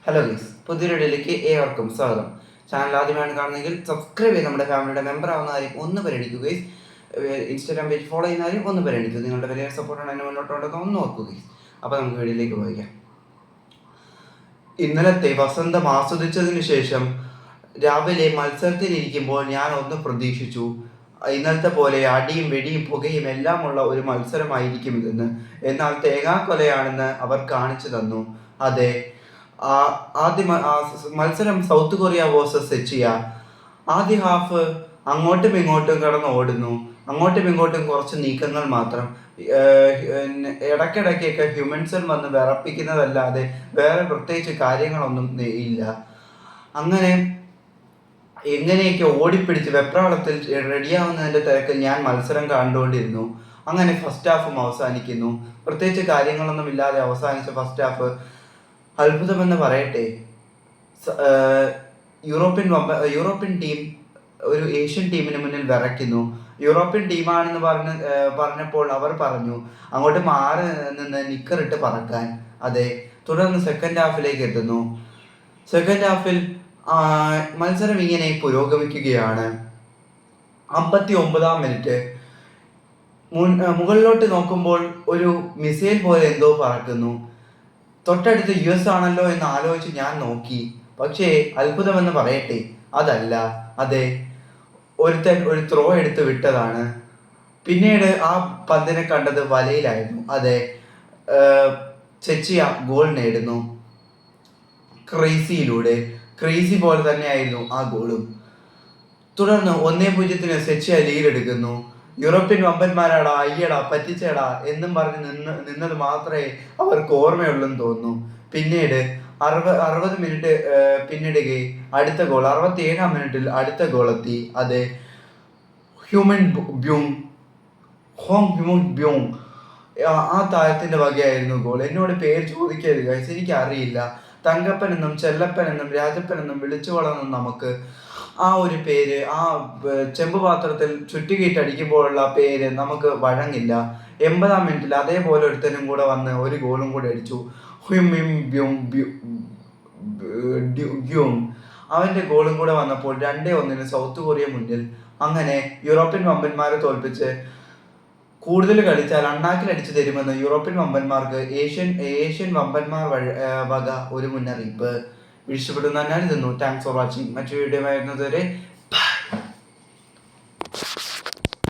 Hello ഗീസ്, പുതിയൊരു വീഡിയോയിലേക്ക് ഏവർക്കും സ്വാഗതം. ചാനൽ ആദ്യമായാണ് കാണുന്നതെങ്കിൽ സബ്സ്ക്രൈബ് ചെയ്ത് നമ്മുടെ ഫാമിലിയുടെ മെമ്പർ ആവുന്ന കാര്യം ഒന്ന് പരിഗണിക്കുക ഗീസ്. ഇൻസ്റ്റാഗ്രാം പേജ് ഫോളോ ചെയ്യുന്ന കാര്യം ഒന്ന് പരിഗണിക്കുക. നിങ്ങളുടെ വലിയ സപ്പോർട്ടാണ് എന്നെ മുന്നോട്ടുണ്ടെന്ന് ഒന്ന് ഓർക്കുക ഗീസ്. അപ്പോൾ നമുക്ക് വീഡിയോയിലേക്ക് പോയിക്കാം. ഇന്നലത്തെ വസന്തം ആസ്വദിച്ചതിന് ശേഷം രാവിലെ മത്സരത്തിനിരിക്കുമ്പോൾ ഞാൻ ഒന്ന് പ്രതീക്ഷിച്ചു, ഇന്നലത്തെ പോലെ അടിയും വെടിയും പുകയും എല്ലാമുള്ള ഒരു മത്സരമായിരിക്കും ഇതെന്ന്. എന്നാൽ തേങ്ങാക്കൊലയാണെന്ന് അവർ കാണിച്ചു തന്നു. അതെ, ആദ്യ മത്സരം സൗത്ത് കൊറിയ വേഴ്സസ് സെച്ചിയ. ആദ്യ ഹാഫ് അങ്ങോട്ടും ഇങ്ങോട്ടും കിടന്ന് ഓടുന്നു, അങ്ങോട്ടും ഇങ്ങോട്ടും കുറച്ച് നീക്കങ്ങൾ മാത്രം. ഇടയ്ക്കിടയ്ക്കൊക്കെ ഹ്യൂമൻസൺ വന്ന് വിറപ്പിക്കുന്നതല്ലാതെ വേറെ പ്രത്യേകിച്ച് കാര്യങ്ങളൊന്നും ഇല്ല. അങ്ങനെ എങ്ങനെയൊക്കെ ഓടിപ്പിടിച്ച് വെപ്രാളത്തിൽ റെഡിയാവുന്നതിൻ്റെ തിരക്കിൽ ഞാൻ മത്സരം കണ്ടുകൊണ്ടിരുന്നു. അങ്ങനെ ഫസ്റ്റ് ഹാഫും അവസാനിക്കുന്നു. പ്രത്യേകിച്ച് കാര്യങ്ങളൊന്നും ഇല്ലാതെ അവസാനിച്ച ഫസ്റ്റ് ഹാഫ് അത്ഭുതമെന്ന് പറയട്ടെ. യൂറോപ്യൻ ടീം ഒരു ഏഷ്യൻ ടീമിന് മുന്നിൽ വിറയ്ക്കുന്നു. യൂറോപ്യൻ ടീമാണെന്ന് പറഞ്ഞപ്പോൾ അവർ പറഞ്ഞു അങ്ങോട്ട് മാറി നിന്ന് നിക്കറിട്ട് പറക്കാൻ. അതെ, തുടർന്ന് സെക്കൻഡ് ഹാഫിലേക്ക് എത്തുന്നു. സെക്കൻഡ് ഹാഫിൽ മത്സരം ഇങ്ങനെ പുരോഗമിക്കുകയാണ്. 59-ാം മിനിറ്റ് മുകളിലോട്ട് നോക്കുമ്പോൾ ഒരു മിസൈൽ പോലെ എന്തോ പറക്കുന്നു. തൊട്ടടുത്ത് US ആണല്ലോ എന്ന് ആലോചിച്ച് ഞാൻ നോക്കി. പക്ഷേ അത്ഭുതമെന്ന് പറയട്ടെ, അതല്ല. അതെ, ഒരുത്തൻ ഒരു ത്രോ എടുത്ത് വിട്ടതാണ്. പിന്നീട് ആ പന്തിനെ കണ്ടത് വലയിലായിരുന്നു. അതെ, ചെച്ചിയ ഗോൾ നേടുന്നു ക്രേസിയിലൂടെ. ക്രേസി പോലെ തന്നെയായിരുന്നു ആ ഗോളും. തുടർന്ന് 1-0 സെച്ചിയ ലീഡ് എടുക്കുന്നു. യൂറോപ്യൻ വമ്പന്മാരാടാ, അയ്യടാ, പറ്റിച്ചേടാ എന്നും പറഞ്ഞ് നിന്നത് മാത്രമേ അവർക്ക് ഓർമ്മയുള്ളെന്ന് തോന്നുന്നു. പിന്നീട് 60 മിനിറ്റ് പിന്നിടുകയും അടുത്ത ഗോൾ 67-ാം മിനിറ്റിൽ അടുത്ത ഗോളെത്തി. അത് ഹ്യൂമൻ ബ്യൂങ് ആ താരത്തിന്റെ വകയായിരുന്നു ഗോൾ. എന്നോട് പേര് ചോദിക്കരുത് ഗൈസ്, എനിക്കറിയില്ല. തങ്കപ്പൻ എന്നും ചെല്ലപ്പൻ എന്നും രാജപ്പൻ എന്നും വിളിച്ചു വളർന്ന നമുക്ക് ആ ഒരു പേര്, ആ ചെമ്പ് പാത്രത്തിൽ ചുറ്റുകീട്ടടിക്കുമ്പോഴുള്ള പേര് നമുക്ക് വഴങ്ങില്ല. 80-ാം മിനിറ്റിൽ അതേപോലെ ഒരുത്തനും കൂടെ വന്ന് ഒരു ഗോളും കൂടെ അടിച്ചു. അവന്റെ ഗോളും കൂടെ വന്നപ്പോൾ 2-1 സൗത്ത് കൊറിയ മുന്നിൽ. അങ്ങനെ യൂറോപ്യൻ വമ്പന്മാരെ തോൽപ്പിച്ച് കൂടുതൽ കളിച്ചാൽ അണ്ണാക്കിലടിച്ചു തരുമെന്ന് യൂറോപ്യൻ വമ്പന്മാർക്ക് ഏഷ്യൻ വമ്പന്മാർ വക ഒരു മുന്നറിയിപ്പ്. ഇഷ്ടപ്പെടുന്ന ഞാൻ ഇതുന്നു. Thanks for watching. മറ്റൊരു വീഡിയോ വരുന്നതുവരെ